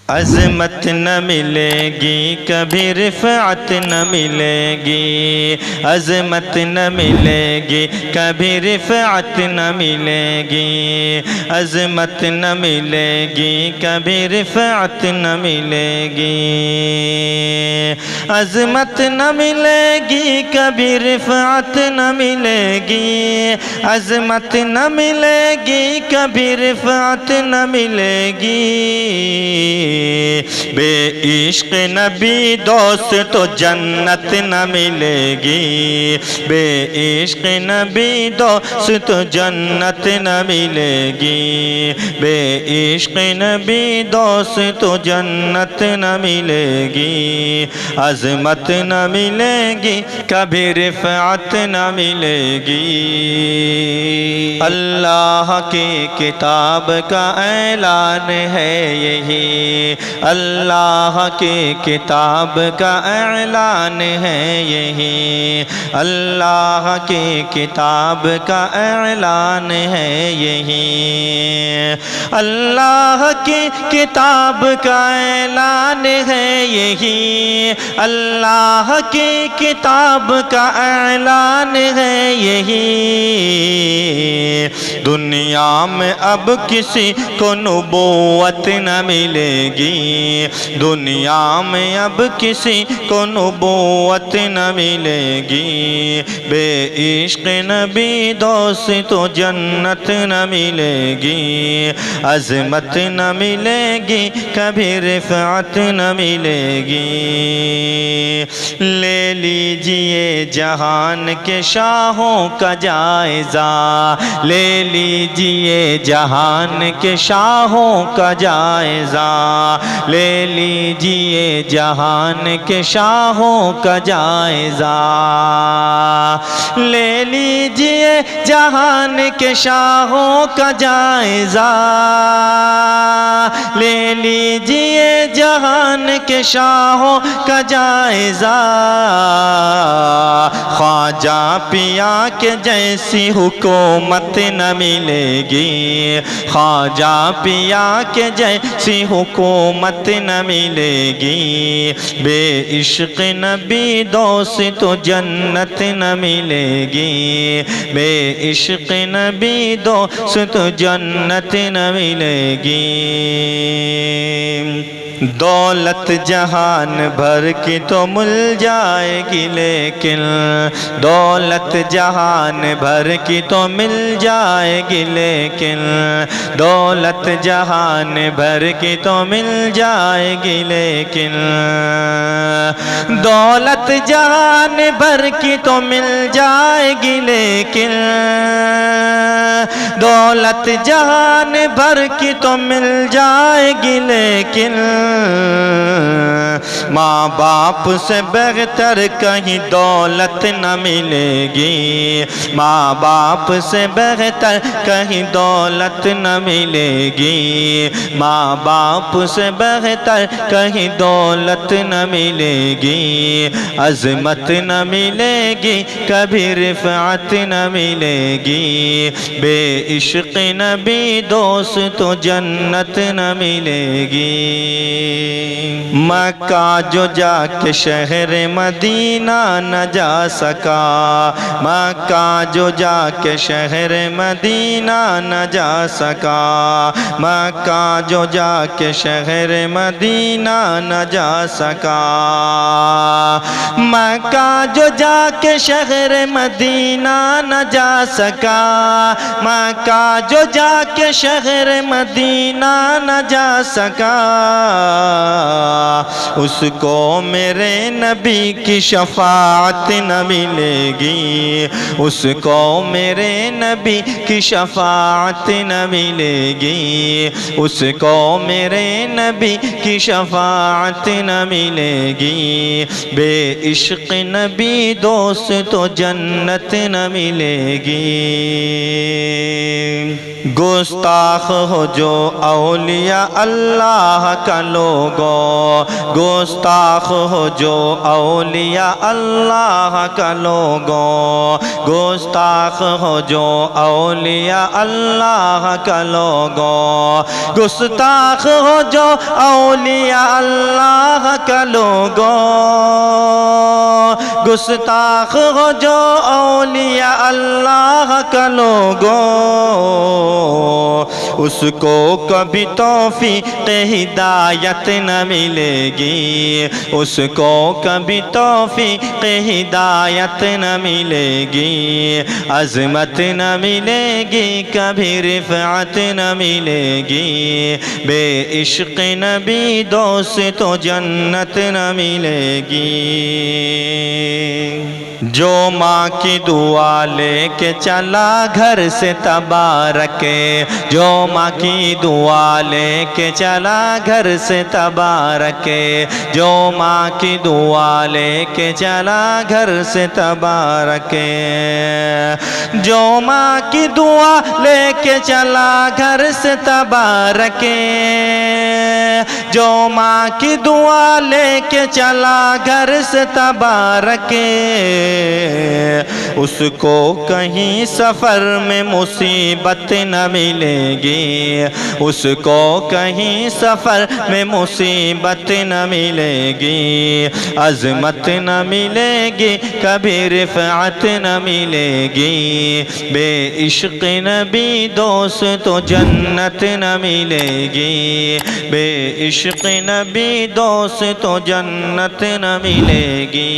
عظمت نہ ملے گی کبھی رفعت نہ ملے گی، عظمت نہ ملے گی کبھی رفعت نہ ملے گی، عظمت نہ ملے گی کبھی رفعت نہ ملے گی، عظمت نہ ملے گی کبھی رفعت نہ ملے گی، عظمت نہ ملے گی کبھی رفعت نہ ملے گی، بے عشق نبی دوست تو جنت نہ ملے گی، بے عشق نبی دوست تو جنت نہ ملے گی، بے عشق نبی دوست تو جنت نہ ملے گی، عظمت نہ ملے گی کبھی رفعت نہ ملے گی۔ اللہ کی کتاب کا اعلان ہے یہی، اللہ کی کتاب کا اعلان ہے یہی، اللہ کی کتاب کا اعلان ہے یہی، اللہ کی کتاب کا اعلان ہے یہی، اللہ کی کتاب کا اعلان ہے یہی، دنیا میں اب کسی کو نبوت نہ ملے گی، دنیا میں اب کسی کو نبوت نہ ملے گی، بے عشق نبی دوست تو جنت نہ ملے گی، عظمت نہ ملے گی کبھی رفعت نہ ملے گی، لے لیجئے جہان کے شاہوں کا جائزہ، لے لیجئے جہان کے شاہوں کا جائزہ، لے لیجئے جہان کے شاہوں کا جائزہ، لے لیجئے جہان کے شاہوں کا جائزہ، لے لیجئے جہان کے شاہوں کا جائزہ، خواجہ پیا کے جیسی حکومت نہ ملے گی، خواجہ پیا کے جیسی حکومت نہ ملے گی، بے عشق نبی دوست تو جنت نہ ملے گی، بے عشق نبی دوست تو جنت نہ ملے گی، دولت جہان بھر کی تو مل جائے گی لیکن، دولت جہان بھر کی تو مل جائے گی لیکن، دولت جہان بھر کی تو مل جائے گی لیکن، دولت جہان بھر کی تو مل جائے گی لیکن، دولت جہان بھر کی تو مل جائے گی لیکن، ماں باپ سے بہتر کہیں دولت نہ ملے گی، ماں باپ سے بہتر کہیں دولت نہ ملے گی، ماں باپ سے بہتر کہیں دولت نہ ملے گی، عظمت نہ ملے گی کبھی رفعت نہ ملے گی، بے عشق نبی دوست تو جنت نہ ملے گی، مکہ جو جا کے شہر مدینہ نہ جا سکا، مکہ جو جا کے شہر مدینہ نہ جا سکا، مکہ جو جا کے شہر مدینہ نہ جا سکا، مکہ جو جا کے شہر مدینہ نہ جا سکا، مکہ جو جا کے شہر مدینہ نہ جا سکا، اس کو میرے نبی کی شفاعت نہ ملے گی، اس کو میرے نبی کی شفاعت نہ ملے گی، اس کو میرے نبی کی شفاعت نہ ملے گی، بے عشق نبی دوست تو جنت نہ ملے گی، گستاخ ہو جو اولیاء اللہ کا لوگو، گستاخ ہو جو اولیاء اللہ کا لوگو، گستاخ ہو جو اولیاء اللہ کا لوگو، گستاخ ہو جو اولیاء اللہ کا لوگو، گستاخ ہو جو اولیاء اللہ کا لوگو، اس کو کبھی توفیق ہدایت نہ ملے گی، اس کو کبھی توفیق ہدایت نہ ملے گی، عظمت نہ ملے گی، کبھی رفعت نہ ملے گی، بے عشق نبی دوست تو جنت نہ ملے گی۔ جو ماں کی دعا لے کے چلا گھر سے تبارک، جو ماں کی دعا لے کے چلا گھر سے تبارک، جو ماں کی دعا لے کے چلا گھر سے تبارک، جو ماں کی دعا لے کے چلا گھر سے تبارک، جو ماں کی دعا لے کے چلا گھر سے تبارک، اس کو کہیں سفر میں مصیبت نہ ملے گی، اس کو کہیں سفر میں مصیبت نہ ملے گی، عظمت نہ ملے گی، کبھی رفعت نہ ملے گی، بے عشق نبی دوست تو جنت نہ ملے گی، بے عشق نبی دوست تو جنت نہ ملے گی۔